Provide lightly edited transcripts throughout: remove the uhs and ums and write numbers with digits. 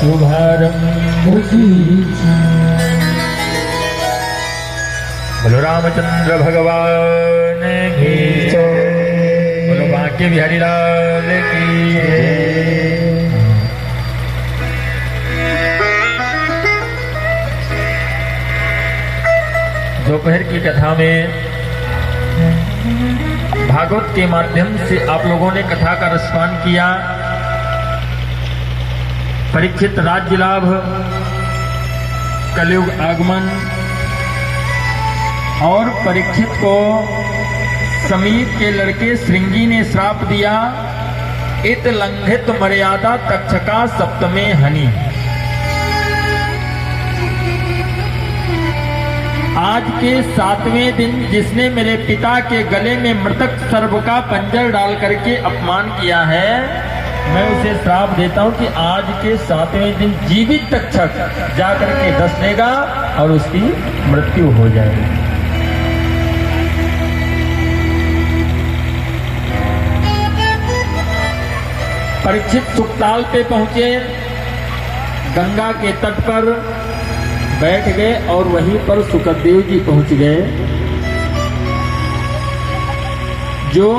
शुभारंभ की। बोलो रामचंद्र भगवान की जय। बोलो बांके बिहारी लाल की जय। दोपहर की कथा में भागवत के माध्यम से आप लोगों ने कथा का रसपान किया। परीक्षित राज्य लाभ, कलयुग आगमन और परीक्षित को समीप के लड़के श्रृंगी ने श्राप दिया, इत लंघित मर्यादा तक्षका सप्तमे हनि। आज के 7वें दिन जिसने मेरे पिता के गले में मृतक सर्प का पंजर डाल करके अपमान किया है, मैं उसे श्राप देता हूं कि आज के 7वें दिन जीवित तक्षक जाकर के डस देगा और उसकी मृत्यु हो जाएगी। परीक्षित सुखताल पे पहुंचे, गंगा के तट पर बैठ गए और वहीं पर सुखदेव जी पहुंच गए, जो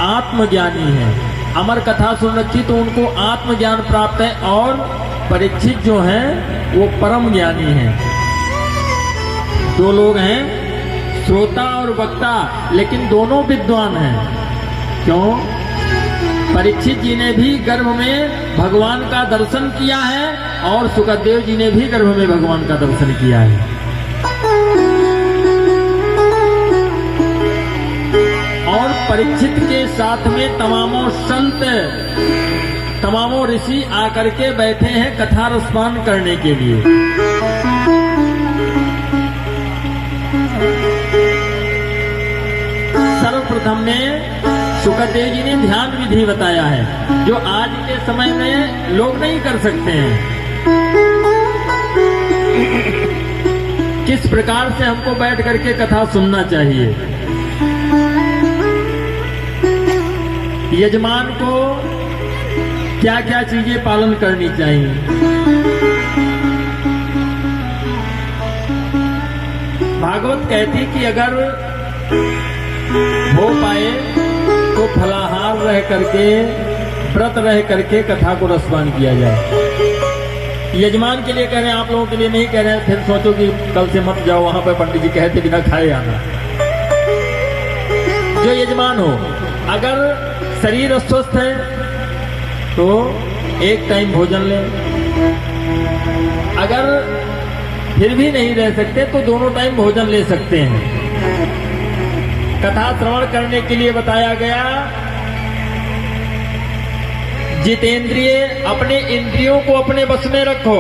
आत्मज्ञानी है। अमर कथा सुन रखी तो उनको आत्मज्ञान प्राप्त है, और परीक्षित जो हैं वो परम ज्ञानी हैं। दो लोग हैं, श्रोता और वक्ता, लेकिन दोनों विद्वान हैं। क्यों? परीक्षित जी ने भी गर्भ में भगवान का दर्शन किया है और सुखदेव जी ने भी गर्भ में भगवान का दर्शन किया है। और परीक्षित के साथ में तमामों संत, तमामों ऋषि आकर के बैठे हैं कथा रसपान करने के लिए। सर्वप्रथम में सुखदेव जी ने ध्यान विधि बताया है, जो आज के समय में लोग नहीं कर सकते हैं। किस प्रकार से हमको बैठ करके कथा सुनना चाहिए, यजमान को क्या क्या चीजें पालन करनी चाहिए। भागवत कहती कि अगर हो पाए तो फलाहार रह करके, व्रत रह करके कथा को रसपान किया जाए। यजमान के लिए कह रहे हैं, आप लोगों के लिए नहीं कह रहे हैं। फिर सोचो कि कल से मत जाओ वहां पर, पंडित जी कहते बिना खाए आना। जो यजमान हो, अगर शरीर अस्वस्थ है तो एक टाइम भोजन लें, अगर फिर भी नहीं रह सकते तो दोनों टाइम भोजन ले सकते हैं। कथा श्रवण करने के लिए बताया गया, जितेंद्रिय, अपने इंद्रियों को अपने बस में रखो।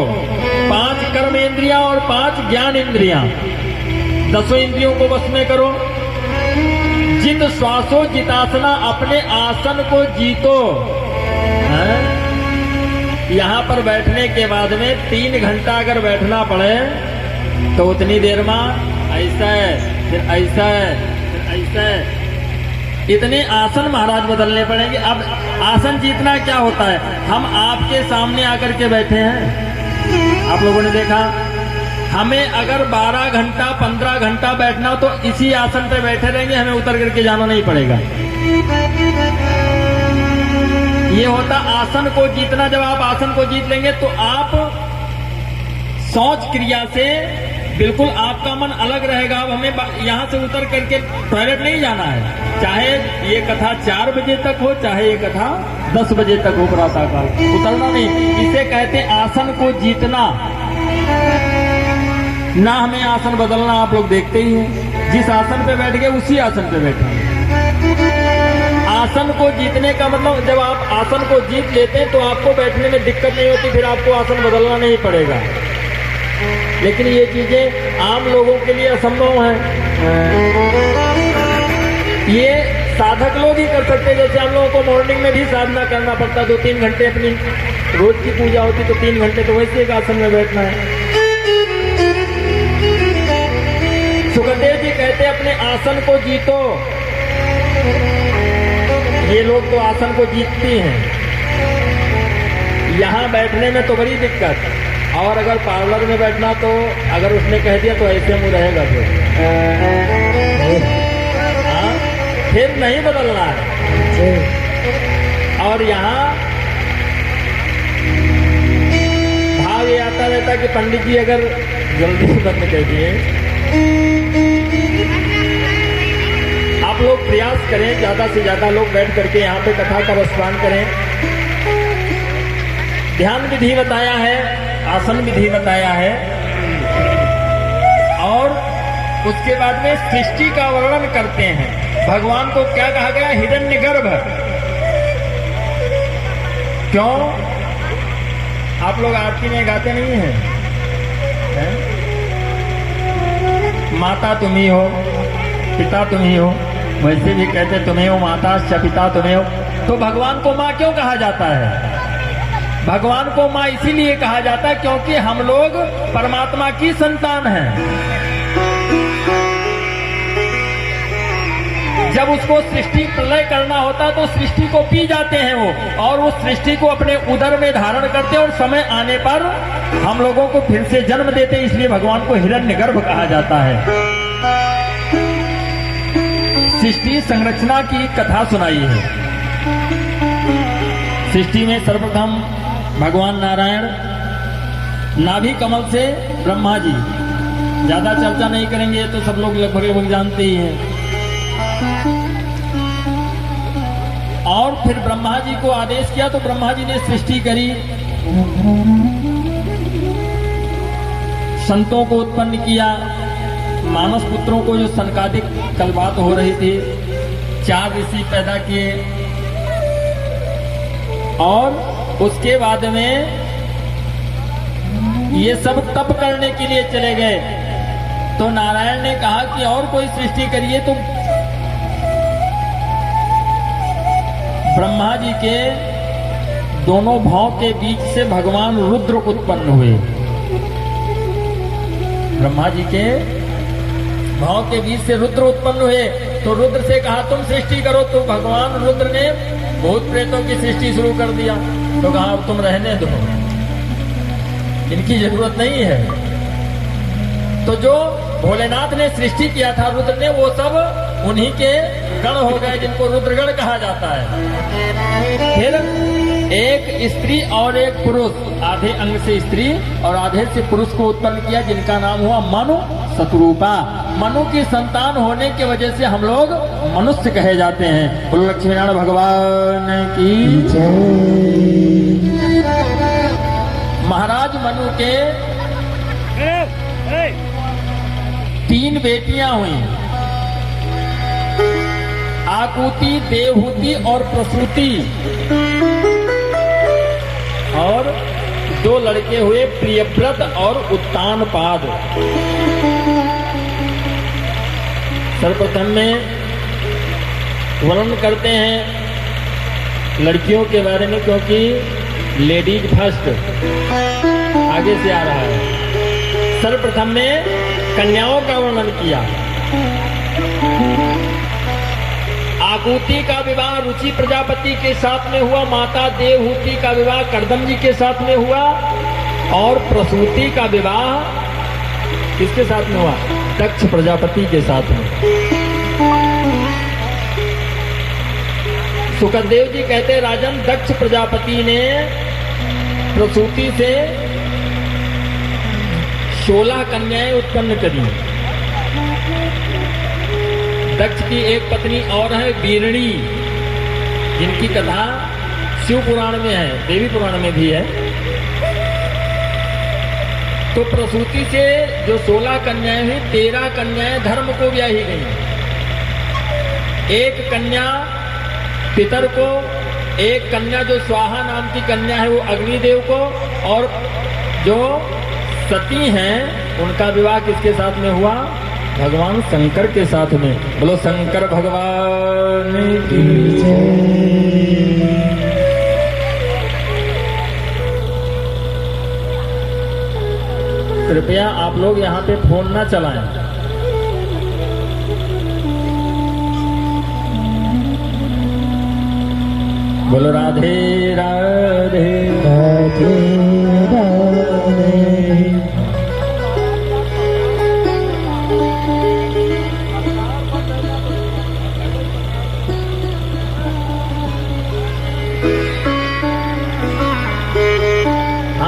5 कर्म इंद्रियां और 5 ज्ञान इंद्रियां, 10 इंद्रियों को बस में करो। जित श्वासो जितासना, अपने आसन को जीतो। यहाँ पर बैठने के बाद में 3 घंटा अगर बैठना पड़े तो उतनी देर में ऐसा है, फिर ऐसा है, फिर ऐसा है, इतने आसन महाराज बदलने पड़ेंगे। अब आसन जीतना क्या होता है? हम आपके सामने आकर के बैठे हैं, आप लोगों ने देखा। हमें अगर 12 घंटा 15 घंटा बैठना तो इसी आसन पे बैठे रहेंगे, हमें उतर करके जाना नहीं पड़ेगा। ये होता आसन को जीतना। जब आप आसन को जीत लेंगे तो आप शौच क्रिया से बिल्कुल आपका मन अलग रहेगा। अब हमें यहाँ से उतर करके टॉयलेट नहीं जाना है, चाहे ये कथा 4 बजे तक हो, चाहे ये कथा 10 बजे तक हो प्रातःकाल, उतरना नहीं। इसे कहते आसन को जीतना। ना हमें आसन बदलना, आप लोग देखते ही हैं। जिस आसन पे बैठ गए उसी आसन पे बैठे। आसन को जीतने का मतलब, जब आप आसन को जीत लेते हैं तो आपको बैठने में दिक्कत नहीं होती, फिर आपको आसन बदलना नहीं पड़ेगा। लेकिन ये चीजें आम लोगों के लिए असंभव है। ये साधक लोग ही कर सकते हैं। जैसे हम लोगों को मॉर्निंग में भी साधना करना पड़ता, 2-3 घंटे अपनी रोज की पूजा होती तो 3 घंटे तो वैसे एक आसन में बैठना है। सुखदेव जी कहते अपने आसन को जीतो। ये लोग तो आसन को जीतती हैं। यहाँ यहाँ बैठने में तो बड़ी दिक्कत, और अगर पार्लर में बैठना तो अगर उसने कह दिया तो ऐसे मुंह रहेगा फिर नहीं बदलना है। और यहाँ भाव ये आता रहता कि पंडित जी अगर जल्दी बंद कर दिए। आप लोग प्रयास करें, ज्यादा से ज्यादा लोग बैठ करके यहाँ पे कथा का रसपान करें। ध्यान विधि बताया है, आसन विधि बताया है, और उसके बाद में सृष्टि का वर्णन करते हैं। भगवान को क्या कहा गया? हिरण्यगर्भ। क्यों? आप लोग आरती में गाते नहीं हैं? माता तुम ही हो, पिता तुम ही हो, वैसे भी कहते तुम्हें हो माता च पिता तुम्हें हो। तो भगवान को माँ क्यों कहा जाता है? भगवान को माँ इसीलिए कहा जाता है क्योंकि हम लोग परमात्मा की संतान हैं। जब उसको सृष्टि प्रलय करना होता है तो सृष्टि को पी जाते हैं वो, और उस सृष्टि को अपने उदर में धारण करते हैं, और समय आने पर हम लोगों को फिर से जन्म देते हैं। इसलिए भगवान को हिरण्यगर्भ कहा जाता है। सृष्टि संरचना की कथा सुनाई है। सृष्टि में सर्वप्रथम भगवान नारायण नाभि कमल से ब्रह्मा जी, ज्यादा चर्चा नहीं करेंगे, तो सब लोग लगभग जानते ही हैं। और फिर ब्रह्मा जी को आदेश किया तो ब्रह्मा जी ने सृष्टि करी, संतों को उत्पन्न किया, मानस पुत्रों को जो सनकादिक कलबात हो रही थी, 4 ऋषि पैदा किए, और उसके बाद में ये सब तप करने के लिए चले गए। तो नारायण ने कहा कि और कोई सृष्टि करिए, तो ब्रह्मा जी के दोनों भाव के बीच से भगवान रुद्र उत्पन्न हुए। ब्रह्मा जी के भाव के बीच से रुद्र उत्पन्न हुए। तो रुद्र से कहा तुम सृष्टि करो, तो भगवान रुद्र ने भूत प्रेतों की सृष्टि शुरू कर दिया। तो कहा अब तुम रहने दो, इनकी जरूरत नहीं है। तो जो भोलेनाथ ने सृष्टि किया था रुद्र ने, वो सब उन्हीं के गण हो गए, जिनको रुद्रगण कहा जाता है। फिर एक स्त्री और एक पुरुष, आधे अंग से स्त्री और आधे से पुरुष को उत्पन्न किया, जिनका नाम हुआ मनु शतरूपा। मनु की संतान होने की वजह से हम लोग मनुष्य कहे जाते हैं। बोलो लक्ष्मीनारायण भगवान की जय। महाराज मनु के 3 बेटियां हुई, आकुति, देवहूति और प्रसूति, और 2 लड़के हुए, प्रियव्रत और उत्तानपाद। सर्वप्रथम में वर्णन करते हैं लड़कियों के बारे में, क्योंकि लेडीज फर्स्ट आगे से आ रहा है। सर्वप्रथम में कन्याओं का वर्णन किया। आकुति का विवाह रुचि प्रजापति के साथ में हुआ, माता देवहूति का विवाह कर्दम जी के साथ में हुआ, और प्रसूति का विवाह किसके साथ में हुआ? दक्ष प्रजापति के साथ में। सुखदेव जी कहते राजन, दक्ष प्रजापति ने प्रसूति से 16 कन्याएं उत्पन्न करी। दक्ष की एक पत्नी और है वीरणी, जिनकी कथा शिव पुराण में है, देवी पुराण में भी है। तो प्रसूति से जो 16 कन्याएं हुई, 13 कन्याएं धर्म को ब्याही गई। एक कन्या पितर को, एक कन्या जो स्वाहा नाम की कन्या है वो अग्निदेव को, और जो सती हैं उनका विवाह किसके साथ में हुआ? भगवान शंकर के साथ में। बोलो शंकर भगवान की जय। कृपया आप लोग यहाँ पे फोन ना चलाएं। बोलो राधे राधे राधे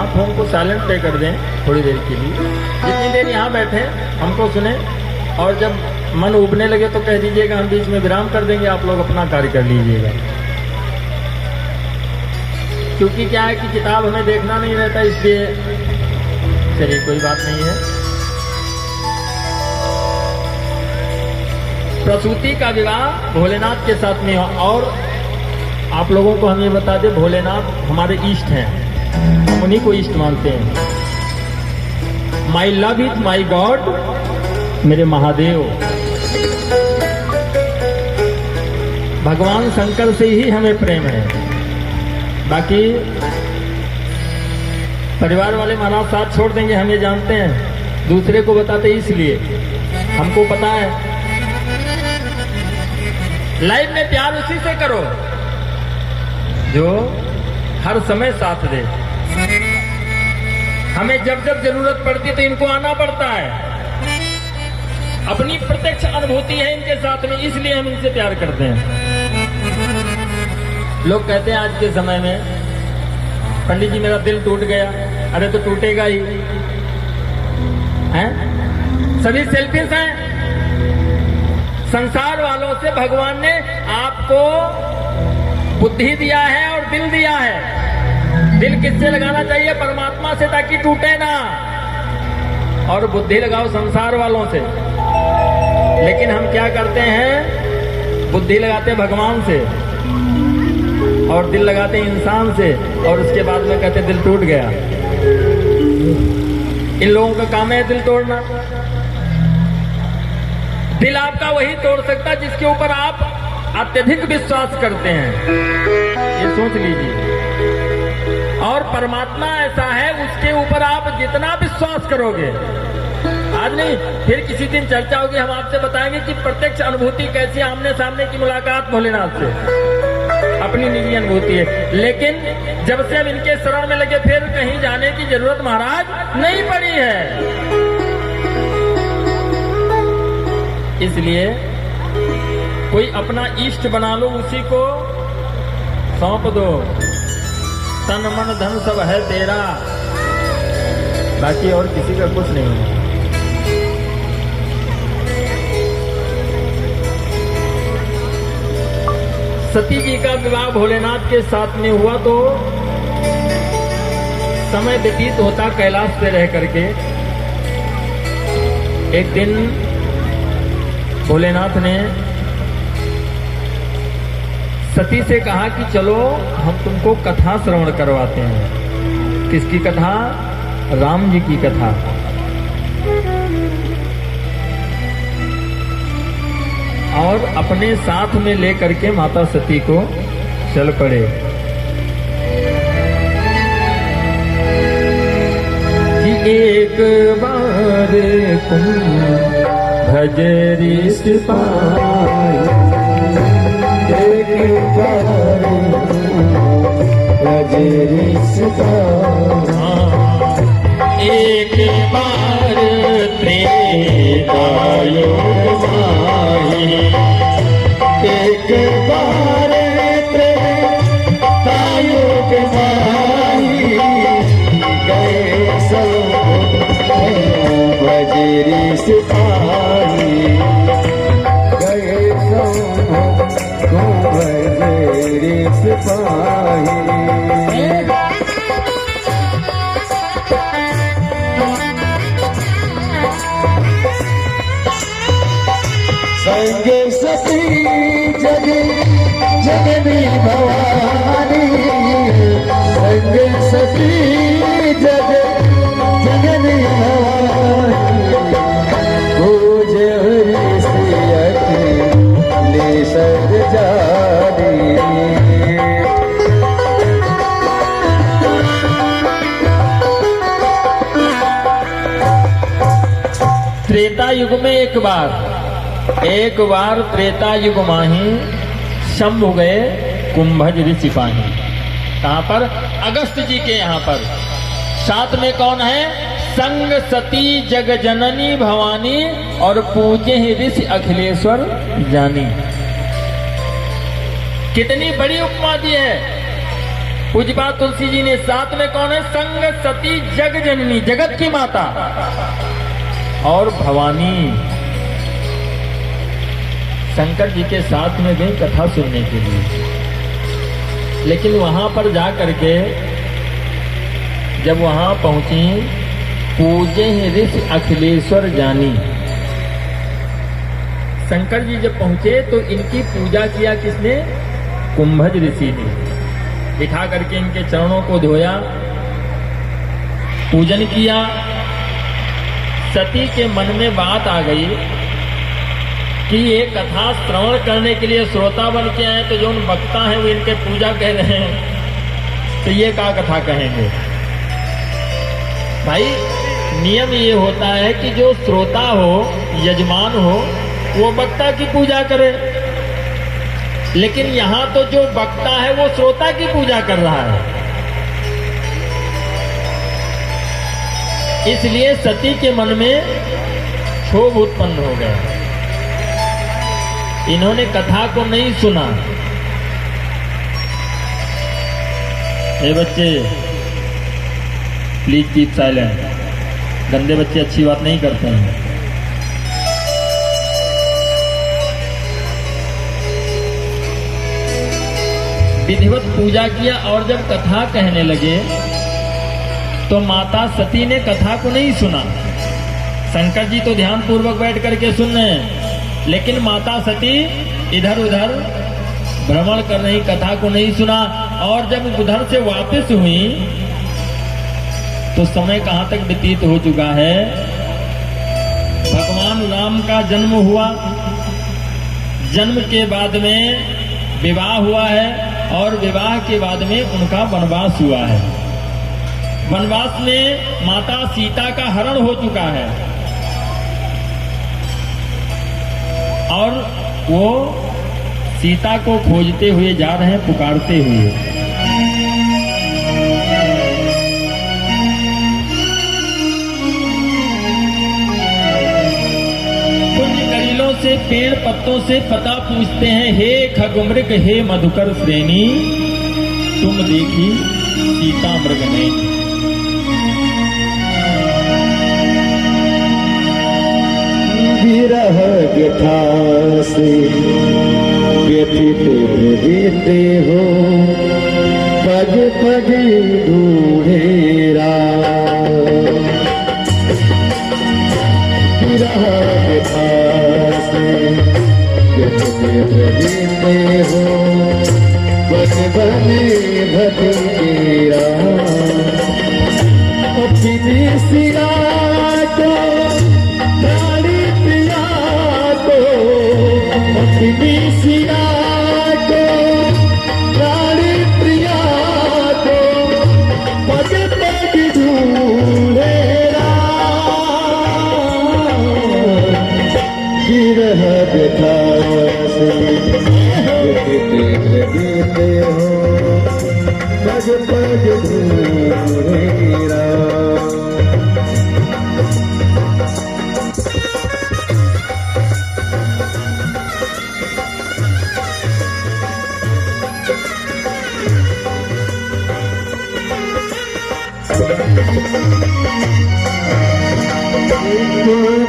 फोन को साइलेंट पे कर दें थोड़ी देर के लिए, जितनी देर यहाँ बैठे हमको सुने, और जब मन उबने लगे तो कह दीजिएगा, हम बीच में विराम कर देंगे, आप लोग अपना कार्य कर लीजिएगा। क्योंकि क्या है कि किताब हमें देखना नहीं रहता, इसलिए चलिए कोई बात नहीं है। प्रसूति का विवाह भोलेनाथ के साथ में हुआ, और आप लोगों को हम ये बता दें, भोलेनाथ हमारे इष्ट हैं, हम उन्हीं को इष्ट मानते हैं। My love is my God, मेरे महादेव। भगवान शंकर से ही हमें प्रेम है। बाकी परिवार वाले महाराज साथ छोड़ देंगे, हम ये जानते हैं, दूसरे को बताते इसलिए हमको पता है। लाइफ में प्यार उसी से करो जो हर समय साथ दे। हमें जब जब जरूरत पड़ती है तो इनको आना पड़ता है, अपनी प्रत्यक्ष अनुभूति है इनके साथ में, इसलिए हम इनसे प्यार करते हैं। लोग कहते हैं आज के समय में, पंडित जी मेरा दिल टूट गया, अरे तो टूटेगा ही, हैं? सभी सेल्फिश हैं। संसार वालों से भगवान ने आपको बुद्धि दिया है और दिल दिया है। दिल किससे लगाना चाहिए? परमात्मा से, ताकि टूटे ना, और बुद्धि लगाओ संसार वालों से। लेकिन हम क्या करते हैं? बुद्धि लगाते भगवान से और दिल लगाते इंसान से, और उसके बाद में कहते दिल टूट गया। इन लोगों का काम है दिल तोड़ना। दिल आपका वही तोड़ सकता जिसके ऊपर आप अत्यधिक विश्वास करते हैं, ये सोच लीजिए। और परमात्मा ऐसा है, उसके ऊपर आप जितना विश्वास करोगे, आज नहीं फिर किसी दिन चर्चा होगी, हम आपसे बताएंगे कि प्रत्यक्ष अनुभूति कैसी, आमने सामने की मुलाकात भोलेनाथ से, अपनी निजी अनुभूति है। लेकिन जब से हम इनके शरण में लगे, फिर कहीं जाने की जरूरत महाराज नहीं पड़ी है। इसलिए कोई अपना इष्ट बना लो, उसी को सौंप दो। तन मन धन सब है तेरा, बाकी और किसी का कुछ नहीं है। सती जी का विवाह भोलेनाथ के साथ में हुआ तो समय व्यतीत होता कैलाश पे रह करके। एक दिन भोलेनाथ ने सती से कहा कि चलो हम तुमको कथा श्रवण करवाते हैं। किसकी कथा? राम जी की कथा। और अपने साथ में लेकर के माता सती को चल पड़े कि एक बार कुंभ ऋष पाई, एक बार कुंभ ऋष पाई, एक बार त्रेता युग माही, एक बार त्रेता युग माही, गए सब बजरी सिपाही, गए सब बजरी सिपाही। संगे सती जग जगनी भवानी, संगे सती जग जगनी भवानी, पूज ले सद जानी। त्रेता युग में एक बार त्रेता युग माही, शंभु गए कुंभज ऋषि पाही। कहाँ पर? अगस्त जी के यहाँ पर। साथ में कौन है? संग सती जग जननी भवानी, और पूजे ही ऋषि अखिलेश्वर जानी। कितनी बड़ी उपमा दी है। पूज्यपाद तुलसी जी ने साथ में कौन है? संग सती जग जननी, जगत की माता, और भवानी शंकर जी के साथ में गई कथा सुनने के लिए। लेकिन वहां पर जा करके जब वहां पहुंची, पूजे ऋषि अखिलेश्वर जानी। शंकर जी जब पहुंचे तो इनकी पूजा किया किसने? कुंभज ऋषि ने। बिठा करके इनके चरणों को धोया, पूजन किया। सती के मन में बात आ गई कि ये कथा श्रवण करने के लिए श्रोता बन के आए, तो जो वक्ता हैं वो इनके पूजा कह रहे हैं, तो ये क्या कथा कहेंगे? भाई नियम ये होता है कि जो श्रोता हो, यजमान हो, वो वक्ता की पूजा करे। लेकिन यहां तो जो वक्ता है वो श्रोता की पूजा कर रहा है। इसलिए सती के मन में क्षोभ उत्पन्न हो गया। इन्होंने कथा को नहीं सुना। हे बच्चे, प्लीज कीप साइलेंट। गंदे बच्चे अच्छी बात नहीं करते हैं। विधिवत पूजा किया और जब कथा कहने लगे तो माता सती ने कथा को नहीं सुना। शंकर जी तो ध्यान पूर्वक बैठ करके सुन रहे हैं, लेकिन माता सती इधर उधर भ्रमण कर रही, कथा को नहीं सुना। और जब उधर से वापस हुई तो समय कहां तक व्यतीत हो चुका है? भगवान राम का जन्म हुआ, जन्म के बाद में विवाह हुआ है, और विवाह के बाद में उनका वनवास हुआ है। वनवास में माता सीता का हरण हो चुका है, और वो सीता को खोजते हुए जा रहे हैं, पुकारते हुए। से पेड़ पत्तों से पता पूछते हैं, हे खगमृग हे मधुकर श्रेणी, तुम देखी सीता मृग ने। विरह व्यथा से व्यथित हृदय हो, पग पग ढूंढे राम। विरह व्यथा हो, बन बने भटकेरा। अपनी सिया को प्राणी प्रिया को, अपनी सिया को प्राणी प्रिया को, पग पग ढूंढे विरह व्यथा देते हो, पग पग ढूंढे राम।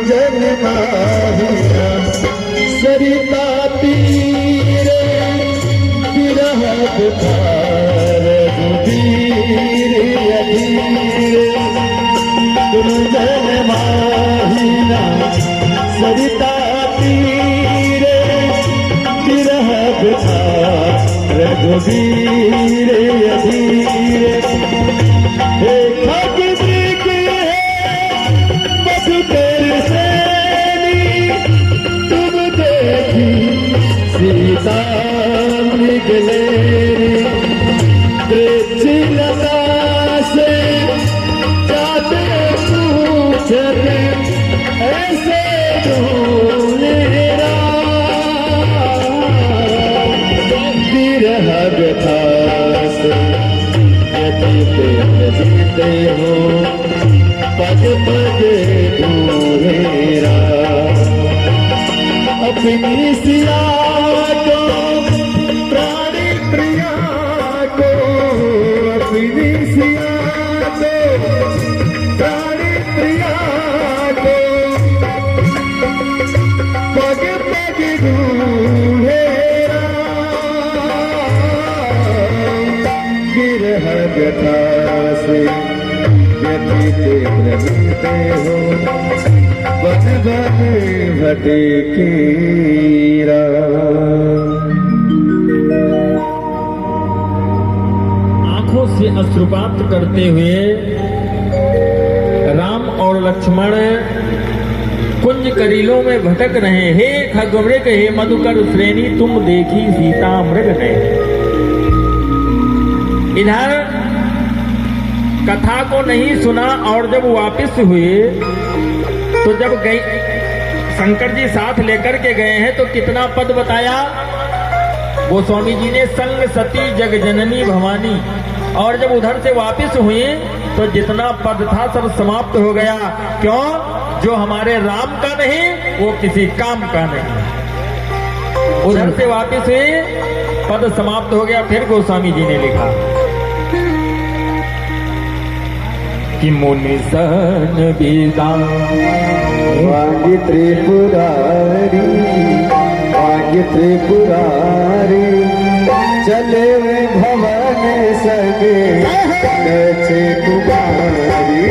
जन्मा सरिता तीरे, विरह बुखार धीर अधीर। तुम जन्माहिना सरिता तीरे, विरह बुखार रघुवीर अधीर। हे खगमृग है मधुकर श्रेणी, तुम देखी सीता मृग लेरी। लता से जाते पूछते ऐसे ढूंढे विरह व्यथा से व्यतीते हो, पग पग ढूंढे अपनी सिया को प्राणी प्रिया को। सिया को प्राणी प्रिया को पग पग ढूंढे विरह व्यथा से व्यथित भ्रमिते हो बन बन भटकी आंखों से अश्रुपात करते हुए राम और लक्ष्मण कुंज करीलों में भटक रहे। हे खगमृग हे मधुकर श्रेणी तुम देखी सीता मृग ने। इधर कथा को नहीं सुना और जब वापस हुए तो जब गई शंकर जी साथ लेकर के गए हैं तो कितना पद बताया गोस्वामी जी ने, संग सती जग जननी भवानी। और जब उधर से वापस हुए तो जितना पद था सब समाप्त हो गया। क्यों? जो हमारे राम का नहीं वो किसी काम का नहीं। उधर से वापस हुए पद समाप्त हो गया। फिर गोस्वामी जी ने लिखा कि मुनि सन विदा वाग्य त्रिपुरारी वाग्य त्रिपुरारी चले भवन सगे नचे कुमारी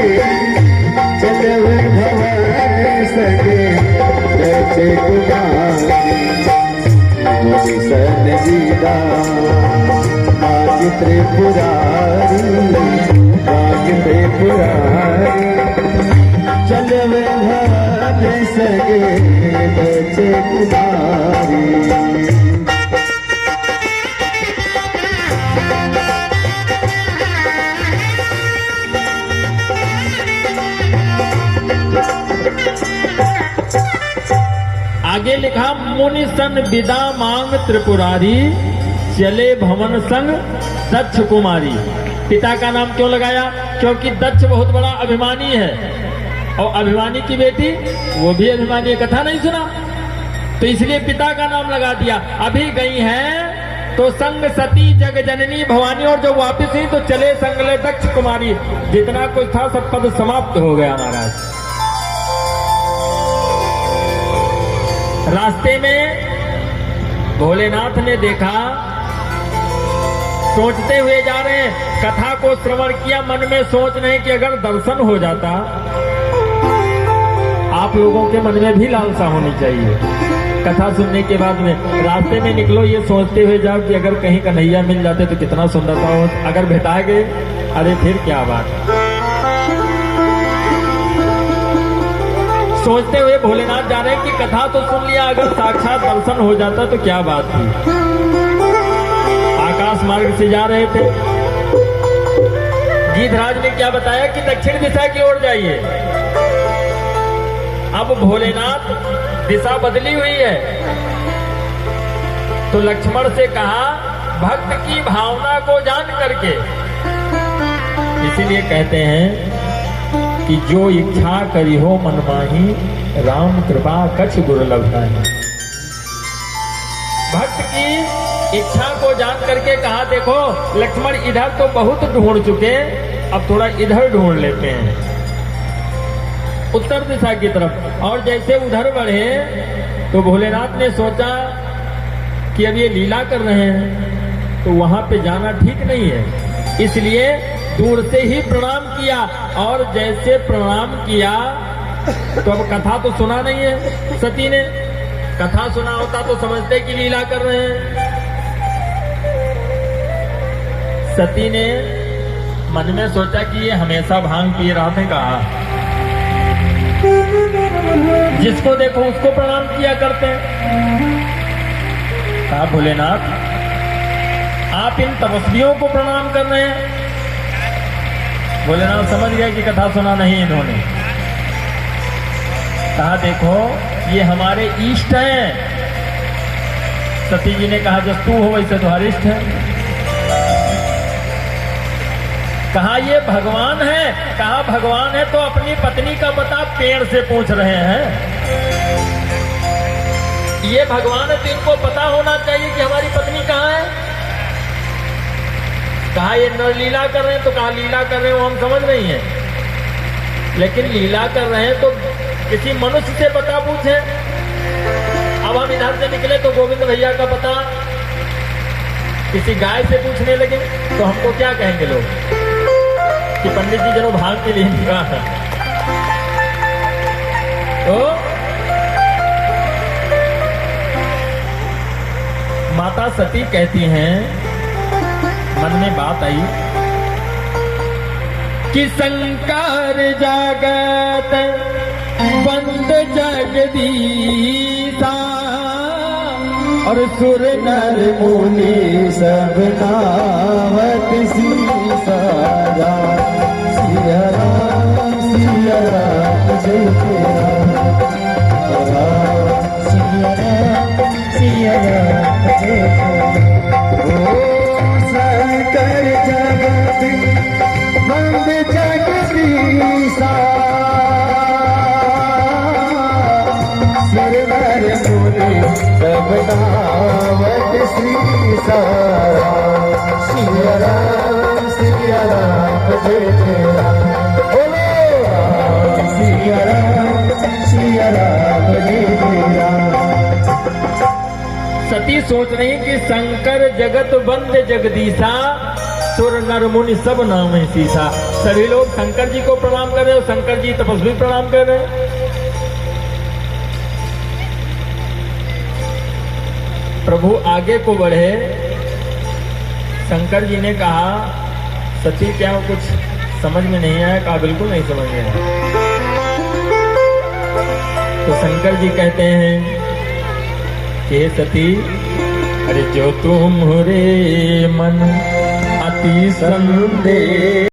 चले भवन सगे नचे कुमारी मुनि सन विदा वाग्य त्रिपुरारी वाग्य त्रिपुरारी चले भवन सगे नचे कुमारी। आगे लिखा मुनि सन विदा मांग त्रिपुरारी चले भवन संग दक्ष कुमारी। पिता का नाम क्यों लगाया? क्योंकि दक्ष बहुत बड़ा अभिमानी है और अभिमानी की बेटी वो भी अभिमानी। कथा नहीं सुना तो इसलिए पिता का नाम लगा दिया। अभी गई हैं तो संग सती जग जननी भवानी और जब वापिस हुई तो चले संगले दक्ष कुमारी। जितना कुछ था सब पद समाप्त हो गया महाराज। रास्ते में भोलेनाथ ने देखा, सोचते हुए जा रहे हैं। कथा को श्रवण किया, मन में सोच रहे कि अगर दर्शन हो जाता। आप लोगों के मन में भी लालसा होनी चाहिए कथा सुनने के बाद में। रास्ते में निकलो ये सोचते हुए जाओ कि अगर कहीं कन्हैया मिल जाते तो कितना सुंदर था। अगर भेटा गए अरे फिर क्या बात। सोचते हुए भोलेनाथ जा रहे हैं कि कथा तो सुन लिया, अगर साक्षात दर्शन हो जाता तो क्या बात थी। आकाश मार्ग से जा रहे थे। गीधराज ने क्या बताया कि दक्षिण दिशा की ओर जाइए। अब भोलेनाथ दिशा बदली हुई है तो लक्ष्मण से कहा भक्त की भावना को जान करके। इसीलिए कहते हैं कि जो इच्छा करी हो मन माही राम कृपा कछ दुर्लभ नहीं। भक्त की इच्छा को जान करके कहा देखो लक्ष्मण इधर तो बहुत ढूंढ चुके, अब थोड़ा इधर ढूंढ लेते हैं उत्तर दिशा की तरफ। और जैसे उधर बढ़े तो भोलेनाथ ने सोचा कि अब ये लीला कर रहे हैं तो वहां पे जाना ठीक नहीं है। इसलिए दूर से ही प्रणाम किया और जैसे प्रणाम किया तो अब कथा तो सुना नहीं है सती ने। कथा सुना होता तो समझते कि लीला कर रहे हैं। सती ने मन में सोचा कि ये हमेशा भांग पी रहा था। कहा जिसको देखो उसको प्रणाम किया करते हैं। कहा भोलेनाथ आप इन तपस्वियों को प्रणाम कर रहे हैं। भोलेनाथ समझ गया कि कथा सुना नहीं इन्होंने। कहा देखो ये हमारे इष्ट हैं। सती जी ने कहा जब तू हो वैसे तुम्हारे इष्ट है। कहा ये भगवान है। कहा भगवान है तो अपनी पत्नी का पता पेड़ से पूछ रहे हैं। ये भगवान है तो इनको पता होना चाहिए कि हमारी पत्नी कहाँ है। कहा ये नर लीला कर रहे हैं, तो कहा लीला कर रहे हो हम समझ नहीं है, लेकिन लीला कर रहे हैं तो किसी मनुष्य से पता पूछे। अब हम इधर से निकले तो गोविंद भैया का पता किसी गाय से पूछने लगे तो हमको क्या कहेंगे लोग कि पंडित जी जनो भाग के लिए निकला था। तो माता सती कहती हैं, मन में बात आई कि शंकर जगत बंद जगदीशा और सुर नर मुनि सब नावत सीसा राम सिया राम सिया राम जय राम सिया राम सिया राम जय ओ शंकर जगत बंद जगदीशा सुर नर मुनि सब नावत सीसा सिया राम जय राम बोलो राम सिया राम जय राम। सती सोच रही कि शंकर जगत बंद जगदीशा सुर नर मुनि सब नाम है सीसा। सभी लोग शंकर जी को प्रणाम कर रहे हो, शंकर जी तपस्वी प्रणाम कर रहे हैं। प्रभु आगे को बढ़े, शंकर जी ने कहा सती क्या कुछ समझ में नहीं आया? कहा बिल्कुल नहीं समझ में आया। तो शंकर जी कहते हैं कि सती अरे जो तुम रे मन अति संदेह